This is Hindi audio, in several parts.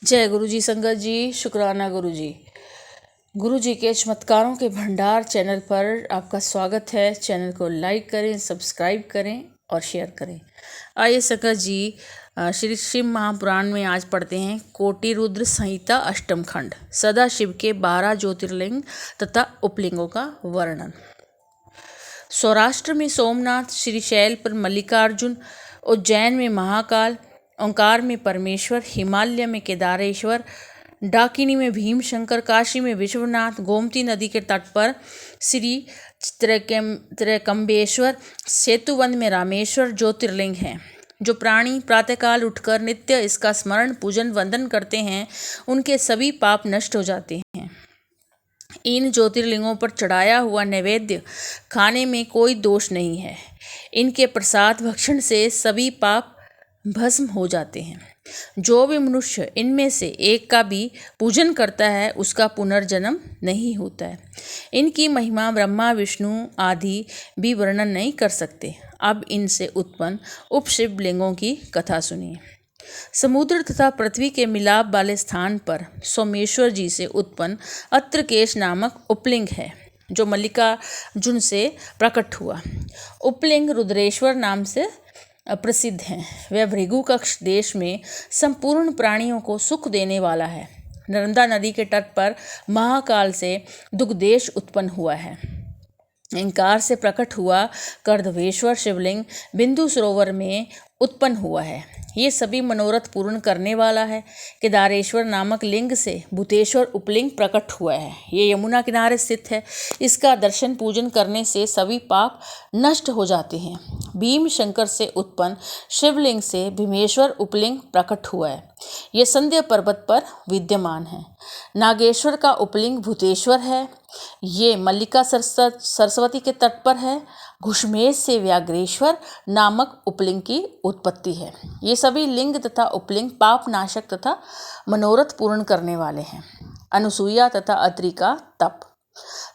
जय गुरु जी संगत जी, शुक्राना गुरु जी। गुरु जी के चमत्कारों के भंडार चैनल पर आपका स्वागत है। चैनल को लाइक करें, सब्सक्राइब करें और शेयर करें। आइए संगत जी, श्री शिव महापुराण में आज पढ़ते हैं कोटि रुद्र संहिता अष्टम खंड, सदाशिव के 12 ज्योतिर्लिंग तथा उपलिंगों का वर्णन। सौराष्ट्र में सोमनाथ, श्रीशैल पर मल्लिकार्जुन, उज्जैन में महाकाल, ओंकार में परमेश्वर, हिमालय में केदारेश्वर, डाकिनी में भीमशंकर, काशी में विश्वनाथ, गोमती नदी के तट पर श्री त्र्यकम्बेश्वर, सेतुबंध में रामेश्वर ज्योतिर्लिंग हैं। जो प्राणी प्रातःकाल उठकर नित्य इसका स्मरण पूजन वंदन करते हैं, उनके सभी पाप नष्ट हो जाते हैं। इन ज्योतिर्लिंगों पर चढ़ाया हुआ नैवेद्य खाने में कोई दोष नहीं है। इनके प्रसाद भक्षण से सभी पाप भस्म हो जाते हैं। जो भी मनुष्य इनमें से एक का भी पूजन करता है, उसका पुनर्जन्म नहीं होता है। इनकी महिमा ब्रह्मा विष्णु आदि भी वर्णन नहीं कर सकते। अब इनसे उत्पन्न उपशिवलिंगों की कथा सुनिए। समुद्र तथा पृथ्वी के मिलाप वाले स्थान पर सोमेश्वर जी से उत्पन्न अत्रकेश नामक उपलिंग है, जो मल्लिकार्जुन से प्रकट हुआ। उपलिंग रुद्रेश्वर नाम से प्रसिद्ध हैं। वह भृगुकक्ष देश में संपूर्ण प्राणियों को सुख देने वाला है। नर्मदा नदी के तट पर महाकाल से दुग्धेश उत्पन्न हुआ है। इंकार से प्रकट हुआ कर्दवेश्वर शिवलिंग बिंदु सरोवर में उत्पन्न हुआ है। ये सभी मनोरथ पूर्ण करने वाला है। केदारेश्वर नामक लिंग से भूतेश्वर उपलिंग प्रकट हुआ है। ये यमुना किनारे स्थित है। इसका दर्शन पूजन करने से सभी पाप नष्ट हो जाते हैं। भीम शंकर से उत्पन्न शिवलिंग से भीमेश्वर उपलिंग प्रकट हुआ है। ये संध्या पर्वत पर विद्यमान है। नागेश्वर का उपलिंग भूतेश्वर है। ये मल्लिका सरस्वती के तट पर है। घुषमेश से व्याघ्रेश्वर नामक उपलिंग की उत्पत्ति है। ये सभी लिंग तथा उपलिंग पाप नाशक तथा मनोरथ पूर्ण करने वाले हैं। अनुसूया तथा अत्रि का तप।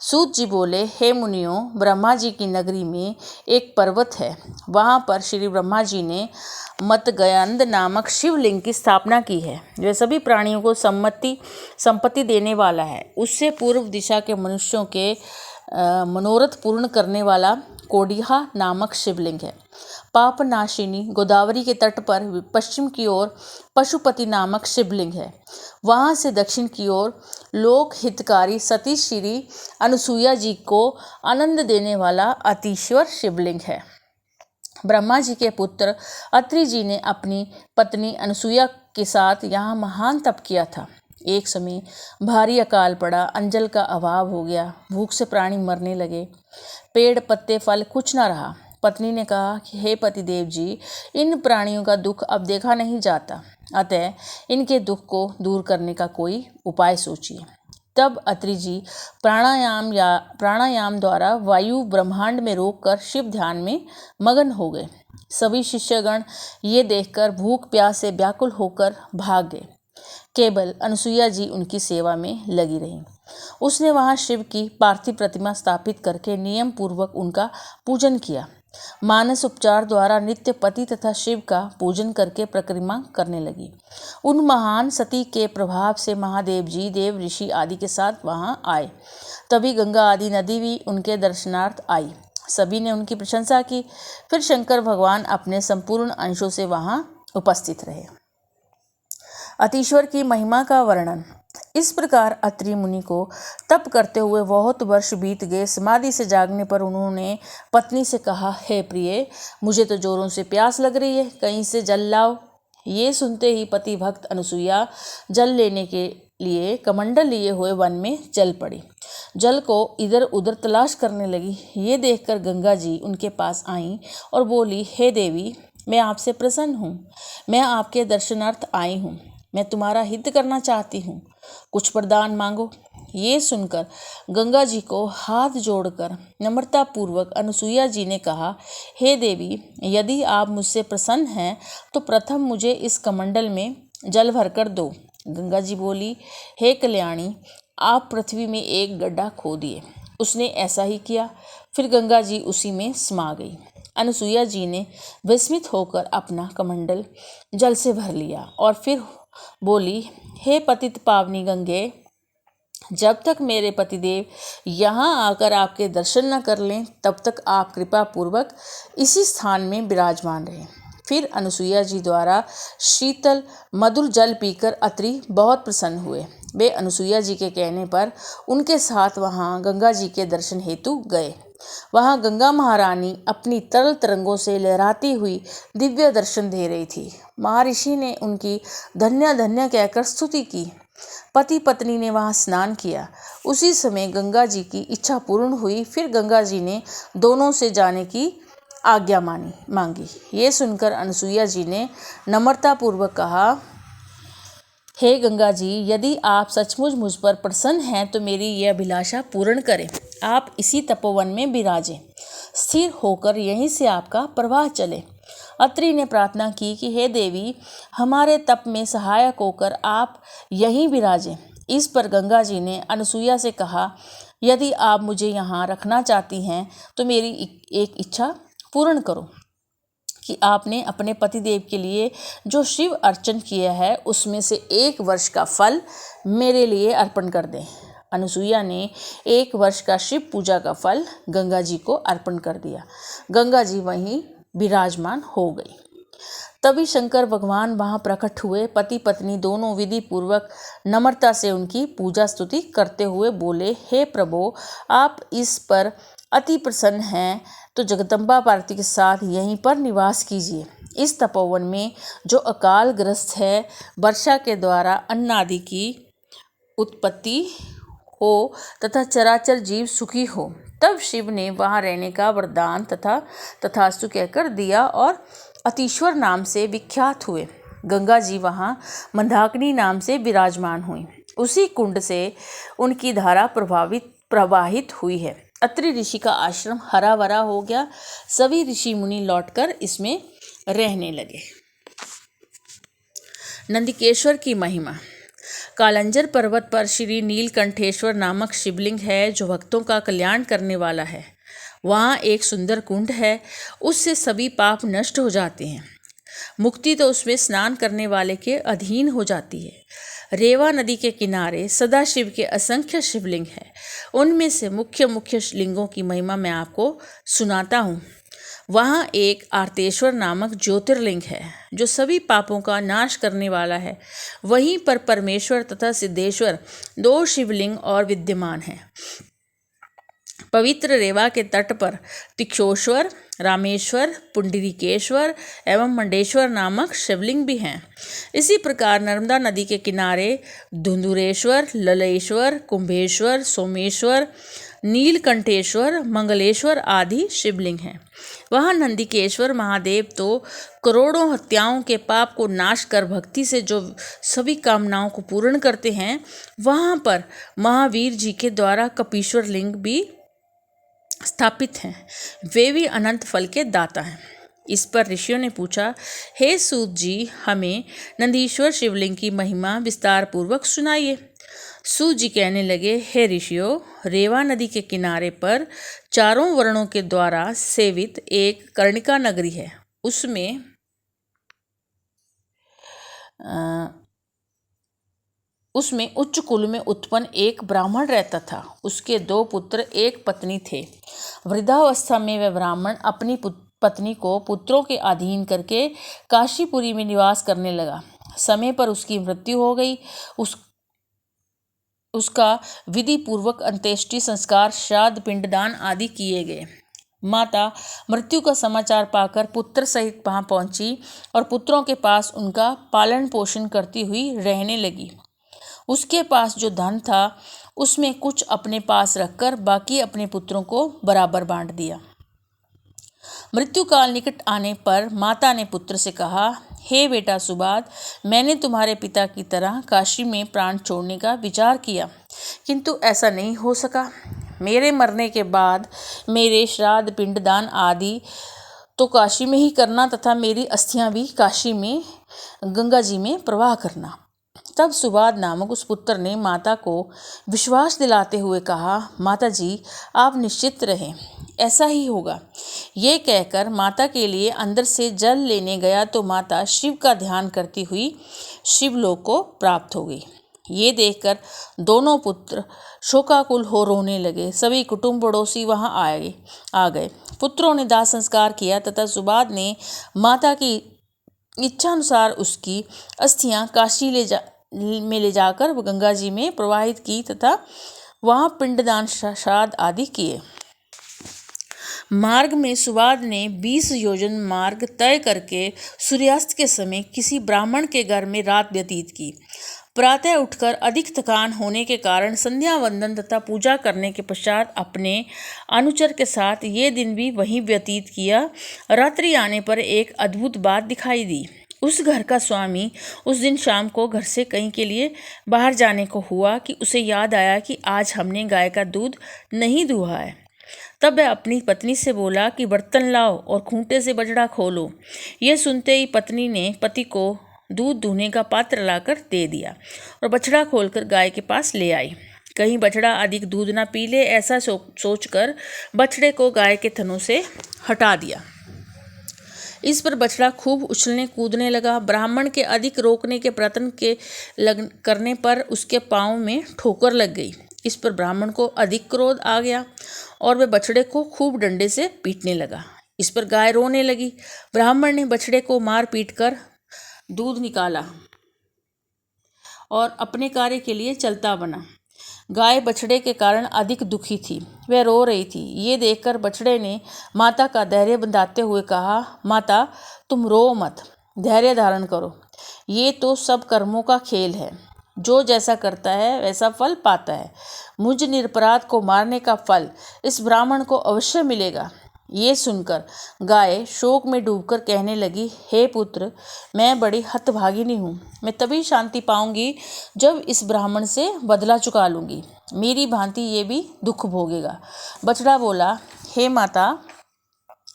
सूत जी बोले, हे मुनियों, ब्रह्मा जी की नगरी में एक पर्वत है। वहाँ पर श्री ब्रह्मा जी ने मतगयंद नामक शिवलिंग की स्थापना की है, जो सभी प्राणियों को संपत्ति देने वाला है। उससे पूर्व दिशा के मनुष्यों के मनोरथ पूर्ण करने वाला कोडिहा नामक शिवलिंग है। पापनाशिनी गोदावरी के तट पर पश्चिम की ओर पशुपति नामक शिवलिंग है। वहाँ से दक्षिण की ओर लोक हितकारी सती श्री अनुसूया जी को आनंद देने वाला अतीश्वर शिवलिंग है। ब्रह्मा जी के पुत्र अत्रि जी ने अपनी पत्नी अनुसूया के साथ यहाँ महान तप किया था। एक समय भारी अकाल पड़ा, अंजल का अभाव हो गया, भूख से प्राणी मरने लगे, पेड़ पत्ते फल कुछ न रहा। पत्नी ने कहा कि हे पतिदेव जी, इन प्राणियों का दुख अब देखा नहीं जाता, अतः इनके दुख को दूर करने का कोई उपाय सोचिए। तब अत्रि जी प्राणायाम द्वारा वायु ब्रह्मांड में रोककर शिव ध्यान में मगन हो गए। सभी शिष्यगण ये देखकर भूख प्यास से व्याकुल होकर भाग गए। केवल अनुसूया जी उनकी सेवा में लगी रही। उसने वहां शिव की पार्थिव प्रतिमा स्थापित करके नियम पूर्वक उनका पूजन किया। मानस उपचार द्वारा नित्य पति तथा शिव का पूजन करके परिक्रमा करने लगी। उन महान सती के प्रभाव से महादेव जी देव ऋषि आदि के साथ वहां आए। तभी गंगा आदि नदी भी उनके दर्शनार्थ आई। सभी ने उनकी प्रशंसा की। फिर शंकर भगवान अपने संपूर्ण अंशों से वहां उपस्थित रहे। अतीश्वर की महिमा का वर्णन। इस प्रकार अत्रि मुनि को तप करते हुए बहुत वर्ष बीत गए। समाधि से जागने पर उन्होंने पत्नी से कहा, हे प्रिय, मुझे तो जोरों से प्यास लग रही है, कहीं से जल लाओ। ये सुनते ही पति भक्त अनुसूया जल लेने के लिए कमंडल लिए हुए वन में चल पड़ी। जल को इधर उधर तलाश करने लगी। ये देखकर गंगा जी उनके पास आईं और बोली, हे देवी, मैं आपसे प्रसन्न हूँ। मैं आपके दर्शनार्थ आई हूँ। मैं तुम्हारा हित करना चाहती हूँ। कुछ वरदान मांगो। ये सुनकर गंगा जी को हाथ जोड़कर नम्रतापूर्वक अनुसूया जी ने कहा, हे देवी, यदि आप मुझसे प्रसन्न हैं तो प्रथम मुझे इस कमंडल में जल भरकर दो। गंगा जी बोली, हे कल्याणी, आप पृथ्वी में एक गड्ढा खोदिए। उसने ऐसा ही किया। फिर गंगा जी उसी में समा गई। अनुसूया जी ने विस्मित होकर अपना कमंडल जल से भर लिया और फिर बोली, हे पतित पावनी गंगे, जब तक मेरे पतिदेव यहाँ आकर आपके दर्शन न कर लें तब तक आप कृपा पूर्वक इसी स्थान में विराजमान रहें। फिर अनुसुईया जी द्वारा शीतल मधुर जल पीकर अत्रि बहुत प्रसन्न हुए। वे अनुसुईया जी के कहने पर उनके साथ वहाँ गंगा जी के दर्शन हेतु गए। वहाँ गंगा महारानी अपनी तरल तरंगों से लहराती हुई दिव्य दर्शन दे रही थी। महर्षि ने उनकी धन्य धन्य कहकर स्तुति की। पति पत्नी ने वहाँ स्नान किया। उसी समय गंगा जी की इच्छा पूर्ण हुई। फिर गंगा जी ने दोनों से जाने की आज्ञा मांगी। ये सुनकर अनुसुईया जी ने नम्रता पूर्वक कहा, हे गंगा जी, यदि आप सचमुच मुझ पर प्रसन्न हैं तो मेरी यह अभिलाषा पूर्ण करें। आप इसी तपोवन में विराजें, स्थिर होकर यहीं से आपका प्रवाह चले। अत्रि ने प्रार्थना की कि हे देवी, हमारे तप में सहायक होकर आप यहीं विराजें। इस पर गंगा जी ने अनुसुईया से कहा, यदि आप मुझे यहाँ रखना चाहती हैं तो मेरी एक इच्छा पूर्ण करो कि आपने अपने पतिदेव के लिए जो शिव अर्चन किया है उसमें से 1 वर्ष का फल मेरे लिए अर्पण कर दें। अनुसुईया ने 1 वर्ष का शिव पूजा का फल गंगा जी को अर्पण कर दिया। गंगा जी वहीं विराजमान हो गई। तभी शंकर भगवान वहाँ प्रकट हुए। पति पत्नी दोनों विधि पूर्वक नम्रता से उनकी पूजा स्तुति करते हुए बोले, हे प्रभो, आप इस पर अति प्रसन्न हैं तो जगदम्बा पार्वती के साथ यहीं पर निवास कीजिए। इस तपोवन में जो अकाल ग्रस्त है, वर्षा के द्वारा अन्न आदि की उत्पत्ति हो तथा चराचर जीव सुखी हो। तब शिव ने वहाँ रहने का वरदान तथास्तु कहकर दिया और अतीश्वर नाम से विख्यात हुए। गंगा जी वहाँ मंदाकिनी नाम से विराजमान हुई। उसी कुंड से उनकी धारा प्रवाहित हुई है। अत्रि ऋषि का आश्रम हरा भरा हो गया। सभी ऋषि मुनि लौटकर इसमें रहने लगे। नंदिकेश्वर की महिमा। कालंजर पर्वत पर श्री नीलकंठेश्वर नामक शिवलिंग है जो भक्तों का कल्याण करने वाला है। वहाँ एक सुंदर कुंड है, उससे सभी पाप नष्ट हो जाते हैं। मुक्ति तो उसमें स्नान करने वाले के अधीन हो जाती है। रेवा नदी के किनारे सदाशिव के असंख्य शिवलिंग हैं। उनमें से मुख्य लिंगों की महिमा मैं आपको सुनाता हूँ। वहाँ एक आर्तेश्वर नामक ज्योतिर्लिंग है जो सभी पापों का नाश करने वाला है। वहीं पर परमेश्वर तथा सिद्धेश्वर 2 शिवलिंग और विद्यमान हैं। पवित्र रेवा के तट पर तिक्षोश्वर, रामेश्वर, पुंडरीकेश्वर एवं मंडेश्वर नामक शिवलिंग भी हैं। इसी प्रकार नर्मदा नदी के किनारे धुंधुरेश्वर, ललेश्वर, कुंभेश्वर, सोमेश्वर, नीलकंठेश्वर, मंगलेश्वर आदि शिवलिंग हैं। वहाँ नंदिकेश्वर महादेव तो करोड़ों हत्याओं के पाप को नाश कर भक्ति से जो सभी कामनाओं को पूर्ण करते हैं। वहाँ पर महावीर जी के द्वारा कपीश्वर लिंग भी स्थापित हैं। वे भी अनंत फल के दाता हैं। इस पर ऋषियों ने पूछा, हे सूत जी, हमें नंदीश्वर शिवलिंग की महिमा विस्तार पूर्वक सुनाइए। सूत जी कहने लगे, हे ऋषियों, रेवा नदी के किनारे पर 4 वर्णों के द्वारा सेवित एक कर्णिका नगरी है। उसमें उच्च कुल में उत्पन्न एक ब्राह्मण रहता था। उसके 2 पुत्र, एक पत्नी थे। वृद्धावस्था में वह ब्राह्मण अपनी पत्नी को पुत्रों के अधीन करके काशीपुरी में निवास करने लगा। समय पर उसकी मृत्यु हो गई। उसका विधि पूर्वक अंत्येष्टि संस्कार, श्राद्ध, पिंडदान आदि किए गए। माता मृत्यु का समाचार पाकर पुत्र सहित वहाँ पहुंची और पुत्रों के पास उनका पालन पोषण करती हुई रहने लगी। उसके पास जो धन था उसमें कुछ अपने पास रखकर बाकी अपने पुत्रों को बराबर बांट दिया। मृत्यु काल निकट आने पर माता ने पुत्र से कहा, हे बेटा सुबाद, मैंने तुम्हारे पिता की तरह काशी में प्राण छोड़ने का विचार किया, किंतु ऐसा नहीं हो सका। मेरे मरने के बाद मेरे श्राद्ध, पिंडदान आदि तो काशी में ही करना तथा मेरी अस्थियां भी काशी में गंगा जी में प्रवाह करना। तब सुबाद नामक उस पुत्र ने माता को विश्वास दिलाते हुए कहा, माता जी, आप निश्चित रहें, ऐसा ही होगा। ये कहकर माता के लिए अंदर से जल लेने गया तो माता शिव का ध्यान करती हुई शिवलोक को प्राप्त हो गई। ये देखकर दोनों पुत्र शोकाकुल हो रोने लगे। सभी कुटुंब पड़ोसी वहां आ गए। पुत्रों ने दाह संस्कार किया तथा सुबाद ने माता की इच्छानुसार उसकी अस्थियां काशी में ले जाकर गंगा जी में प्रवाहित की तथा वहां पिंडदान श्राद्ध आदि किए। मार्ग में सुबाद ने 20 योजन मार्ग तय करके सूर्यास्त के समय किसी ब्राह्मण के घर में रात व्यतीत की। प्रातः उठकर अधिक थकान होने के कारण संध्या वंदन तथा पूजा करने के पश्चात अपने अनुचर के साथ ये दिन भी वहीं व्यतीत किया। रात्रि आने पर एक अद्भुत बात दिखाई दी। उस घर का स्वामी उस दिन शाम को घर से कहीं के लिए बाहर जाने को हुआ कि उसे याद आया कि आज हमने गाय का दूध नहीं दुहा है। तब वह अपनी पत्नी से बोला कि बर्तन लाओ और खूंटे से बछड़ा खोलो। यह सुनते ही पत्नी ने पति को दूध दूहने का पात्र लाकर दे दिया और बछड़ा खोलकर गाय के पास ले आई। कहीं बछड़ा अधिक दूध ना पी ले, ऐसा सोचकर बछड़े को गाय के थनों से हटा दिया। इस पर बछड़ा खूब उछलने कूदने लगा। ब्राह्मण के अधिक रोकने के प्रयत्न करने पर उसके पाँव में ठोकर लग गई। इस पर ब्राह्मण को अधिक क्रोध आ गया और वह बछड़े को खूब डंडे से पीटने लगा। इस पर गाय रोने लगी। ब्राह्मण ने बछड़े को मार पीट कर दूध निकाला और अपने कार्य के लिए चलता बना। गाय बछड़े के कारण अधिक दुखी थी, वह रो रही थी। ये देखकर बछड़े ने माता का धैर्य बंधाते हुए कहा, माता तुम रो मत, धैर्य धारण करो। ये तो सब कर्मों का खेल है, जो जैसा करता है वैसा फल पाता है। मुझ निरपराध को मारने का फल इस ब्राह्मण को अवश्य मिलेगा। ये सुनकर गाय शोक में डूबकर कहने लगी, हे पुत्र, मैं बड़ी हतभागिनी हूँ। मैं तभी शांति पाऊंगी जब इस ब्राह्मण से बदला चुका लूँगी। मेरी भांति ये भी दुख भोगेगा। बछड़ा बोला, हे माता,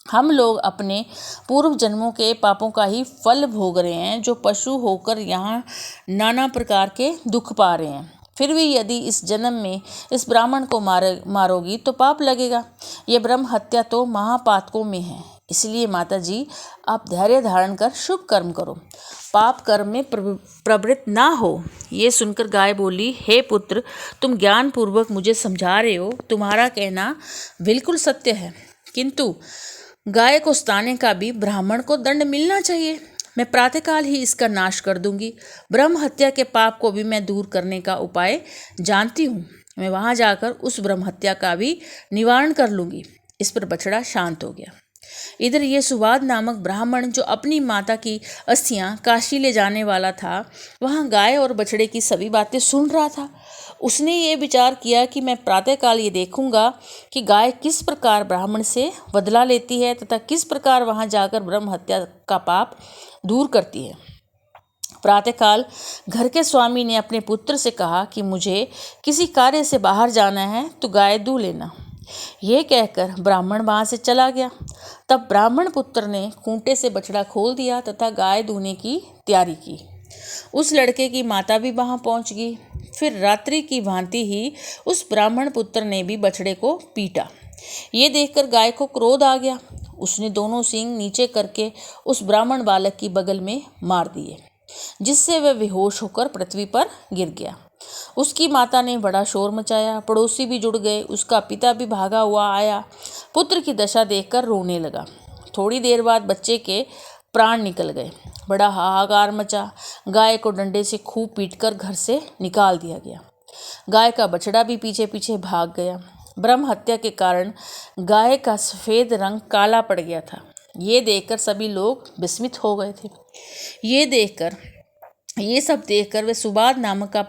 हम लोग अपने पूर्व जन्मों के पापों का ही फल भोग रहे हैं, जो पशु होकर यहाँ नाना प्रकार के दुख पा रहे हैं। फिर भी यदि इस जन्म में इस ब्राह्मण को मारोगी तो पाप लगेगा। ये ब्रह्म हत्या तो महापातकों में है। इसलिए माता जी, आप धैर्य धारण कर शुभ कर्म करो, पाप कर्म में प्रवृत्त ना हो। ये सुनकर गाय बोली, हे पुत्र, तुम ज्ञान पूर्वक मुझे समझा रहे हो। तुम्हारा कहना बिल्कुल सत्य है, किंतु गाय को सताने का भी ब्राह्मण को दंड मिलना चाहिए। मैं प्रातःकाल ही इसका नाश कर दूंगी। ब्रह्म हत्या के पाप को भी मैं दूर करने का उपाय जानती हूँ। मैं वहां जाकर उस ब्रह्म हत्या का भी निवारण कर लूंगी। इस पर बछड़ा शांत हो गया। इधर ये सुबाद नामक ब्राह्मण, जो अपनी माता की अस्थियां काशी ले जाने वाला था, वहां गाय और बछड़े की सभी बातें सुन रहा था। उसने ये विचार किया कि मैं प्रातःकाल ये देखूंगा कि गाय किस प्रकार ब्राह्मण से बदला लेती है तथा किस प्रकार वहां जाकर ब्रह्म हत्या का पाप दूर करती है। प्रातःकाल घर के स्वामी ने अपने पुत्र से कहा कि मुझे किसी कार्य से बाहर जाना है, तो गाय दूह लेना। ये कहकर ब्राह्मण वहां से चला गया। तब ब्राह्मण पुत्र ने खूंटे से बछड़ा खोल दिया तथा गाय दूहने की तैयारी की। उस लड़के की माता भी वहां पहुंच गई। फिर रात्रि की भांति ही उस ब्राह्मण पुत्र ने भी बछड़े को पीटा। ये देखकर गाय को क्रोध आ गया। उसने दोनों सींग नीचे करके उस ब्राह्मण बालक की बगल में मार दिए, जिससे वह बेहोश होकर पृथ्वी पर गिर गया। उसकी माता ने बड़ा शोर मचाया, पड़ोसी भी जुड़ गए। उसका पिता भी भागा हुआ आया, पुत्र की दशा देखकर रोने लगा। थोड़ी देर बाद बच्चे के प्राण निकल गए। बड़ा हाहाकार मचा। गाय को डंडे से खूब पीटकर घर से निकाल दिया गया। गाय का बछड़ा भी पीछे पीछे भाग गया। ब्रह्म हत्या के कारण गाय का सफ़ेद रंग काला पड़ गया था। ये देखकर सभी लोग विस्मित हो गए थे। ये सब देखकर वे सुबाद नामक का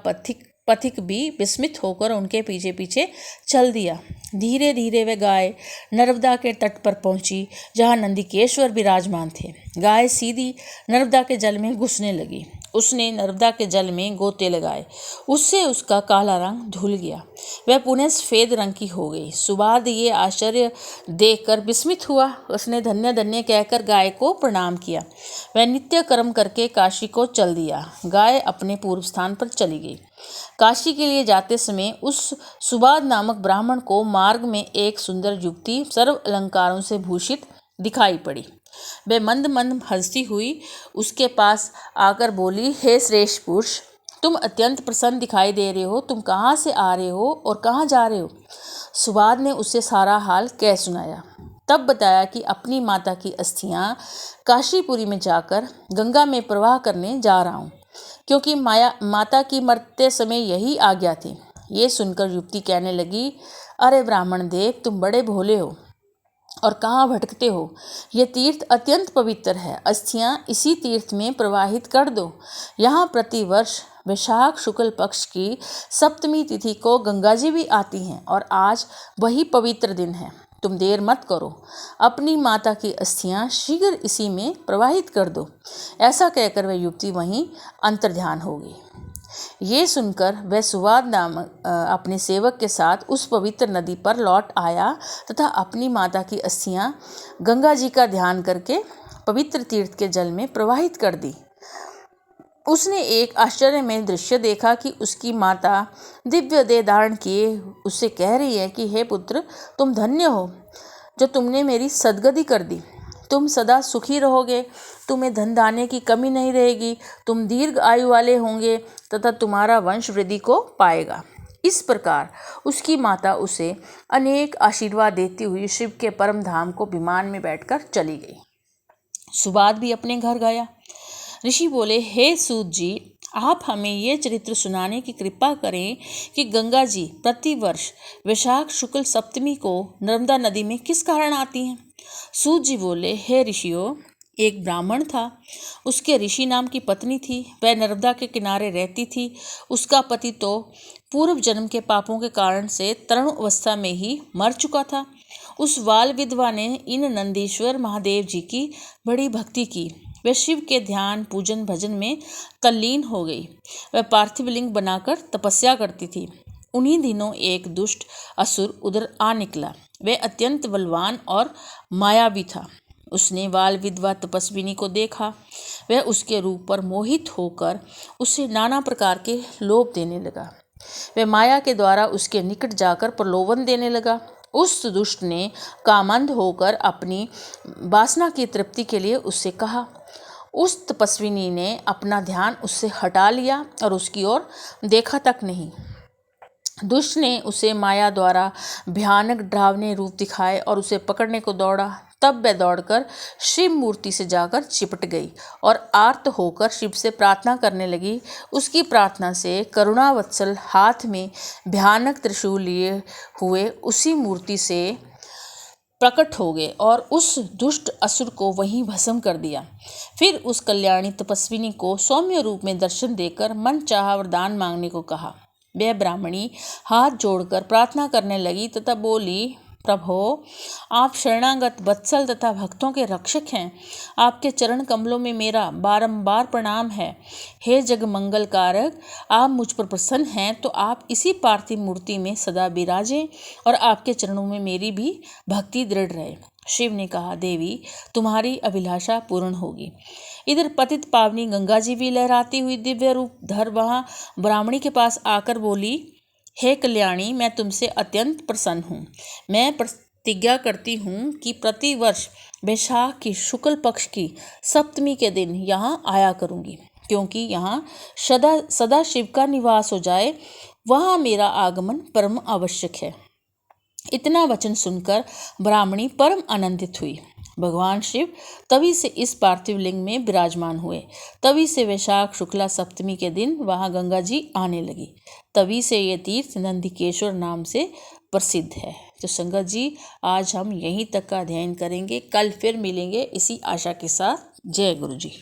पथिक भी विस्मित होकर उनके पीछे पीछे चल दिया। धीरे धीरे वे गाय नर्मदा के तट पर पहुंची, जहां नंदिकेश्वर विराजमान थे। गाय सीधी नर्मदा के जल में घुसने लगी उसने नर्मदा के जल में गोते लगाए, उससे उसका काला रंग धुल गया, वह पुनः सफेद रंग की हो गई। सुबाद ये आश्चर्य देखकर विस्मित हुआ। उसने धन्य धन्य कहकर गाय को प्रणाम किया। वह नित्य कर्म करके काशी को चल दिया। गाय अपने पूर्व स्थान पर चली गई। काशी के लिए जाते समय उस सुबाद नामक ब्राह्मण को मार्ग में एक सुंदर युवती सर्व अलंकारों से भूषित दिखाई पड़ी। वह मंद मंद हंसती हुई उसके पास आकर बोली, हे श्रेष्ठ पुरुष, तुम अत्यंत प्रसन्न दिखाई दे रहे हो। तुम कहाँ से आ रहे हो और कहाँ जा रहे हो? सुबाद ने उसे सारा हाल कह सुनाया। तब बताया कि अपनी माता की अस्थियां काशीपुरी में जाकर गंगा में प्रवाह करने जा रहा हूँ, क्योंकि माता की मरते समय यही आज्ञा थी। ये सुनकर युवती कहने लगी, अरे ब्राह्मण देव, तुम बड़े भोले हो और कहाँ भटकते हो? ये तीर्थ अत्यंत पवित्र है। अस्थियां इसी तीर्थ में प्रवाहित कर दो। यहाँ प्रतिवर्ष वैशाख शुक्ल पक्ष की सप्तमी तिथि को गंगा जी भी आती हैं और आज वही पवित्र दिन है। तुम देर मत करो, अपनी माता की अस्थियां शीघ्र इसी में प्रवाहित कर दो। ऐसा कहकर वह युवती वहीं अंतर्ध्यान हो गई। ये सुनकर वह सुबाद नामक अपने सेवक के साथ उस पवित्र नदी पर लौट आया तथा अपनी माता की अस्थियां गंगा जी का ध्यान करके पवित्र तीर्थ के जल में प्रवाहित कर दी। उसने एक आश्चर्यमय दृश्य देखा कि उसकी माता दिव्य देह धारण किए उससे कह रही है कि हे पुत्र, तुम धन्य हो जो तुमने मेरी सद्गति कर दी। तुम सदा सुखी रहोगे, तुम्हें धन धान्य की कमी नहीं रहेगी, तुम दीर्घ आयु वाले होंगे तथा तुम्हारा वंश वृद्धि को पाएगा। इस प्रकार उसकी माता उसे अनेक आशीर्वाद देती हुई शिव के परम धाम को विमान में बैठकर चली गई। सुबाद भी अपने घर गया। ऋषि बोले, हे सूत जी, आप हमें ये चरित्र सुनाने की कृपा करें कि गंगा जी प्रतिवर्ष वैशाख शुक्ल सप्तमी को नर्मदा नदी में किस कारण आती हैं? सूत जी बोले, हे ऋषियों, एक ब्राह्मण था, उसके ऋषि नाम की पत्नी थी। वह नर्मदा के किनारे रहती थी। उसका पति तो पूर्व जन्म के पापों के कारण से तरुण अवस्था में ही मर चुका था। उस बाल विधवा ने इन नंदीश्वर महादेव जी की बड़ी भक्ति की। वह शिव के ध्यान पूजन भजन में तल्लीन हो गई। वह पार्थिव लिंग बनाकर तपस्या करती थी। उन्हीं दिनों एक दुष्ट असुर उधर आ निकला। वह अत्यंत बलवान और मायावी था। उसने बाल विधवा तपस्विनी को देखा। वह उसके रूप पर मोहित होकर उसे नाना प्रकार के लोभ देने लगा। वह माया के द्वारा उसके निकट जाकर प्रलोभन देने लगा। उस दुष्ट ने कामंद होकर अपनी वासना की तृप्ति के लिए उससे कहा। उस तपस्विनी ने अपना ध्यान उससे हटा लिया और उसकी ओर देखा तक नहीं। दुष्ट ने उसे माया द्वारा भयानक डरावने रूप दिखाए और उसे पकड़ने को दौड़ा। तब वह दौड़कर शिव मूर्ति से जाकर चिपट गई और आर्त होकर शिव से प्रार्थना करने लगी। उसकी प्रार्थना से करुणावत्सल हाथ में भयानक त्रिशूल लिए हुए उसी मूर्ति से प्रकट हो गए और उस दुष्ट असुर को वहीं भस्म कर दिया। फिर उस कल्याणी तपस्विनी को सौम्य रूप में दर्शन देकर मन चाहा वरदान मांगने को कहा। वह ब्राह्मणी हाथ जोड़कर प्रार्थना करने लगी तथा बोली, प्रभो, आप शरणागत वत्सल तथा भक्तों के रक्षक हैं। आपके चरण कमलों में मेरा बारंबार प्रणाम है। हे जग मंगल कारक, आप मुझ पर प्रसन्न हैं तो आप इसी पार्थिव मूर्ति में सदा विराजें और आपके चरणों में मेरी भी भक्ति दृढ़ रहे। शिव ने कहा, देवी, तुम्हारी अभिलाषा पूर्ण होगी। इधर पतित पावनी गंगा जी भी लहराती हुई दिव्य रूप धर वहां ब्राह्मणी के पास आकर बोली, हे कल्याणी, मैं तुमसे अत्यंत प्रसन्न हूँ। मैं प्रतिज्ञा करती हूँ कि प्रतिवर्ष वैशाख की शुक्ल पक्ष की सप्तमी के दिन यहाँ आया करूँगी, क्योंकि यहाँ सदा शिव का निवास हो जाए, वहाँ मेरा आगमन परम आवश्यक है। इतना वचन सुनकर ब्राह्मणी परम आनंदित हुई। भगवान शिव तभी से इस पार्थिव लिंग में विराजमान हुए। तभी से वैशाख शुक्ला सप्तमी के दिन वहां गंगा जी आने लगी। तभी से ये तीर्थ नंदिकेश्वर नाम से प्रसिद्ध है। तो संगत जी, आज हम यहीं तक का अध्ययन करेंगे। कल फिर मिलेंगे इसी आशा के साथ। जय गुरु जी।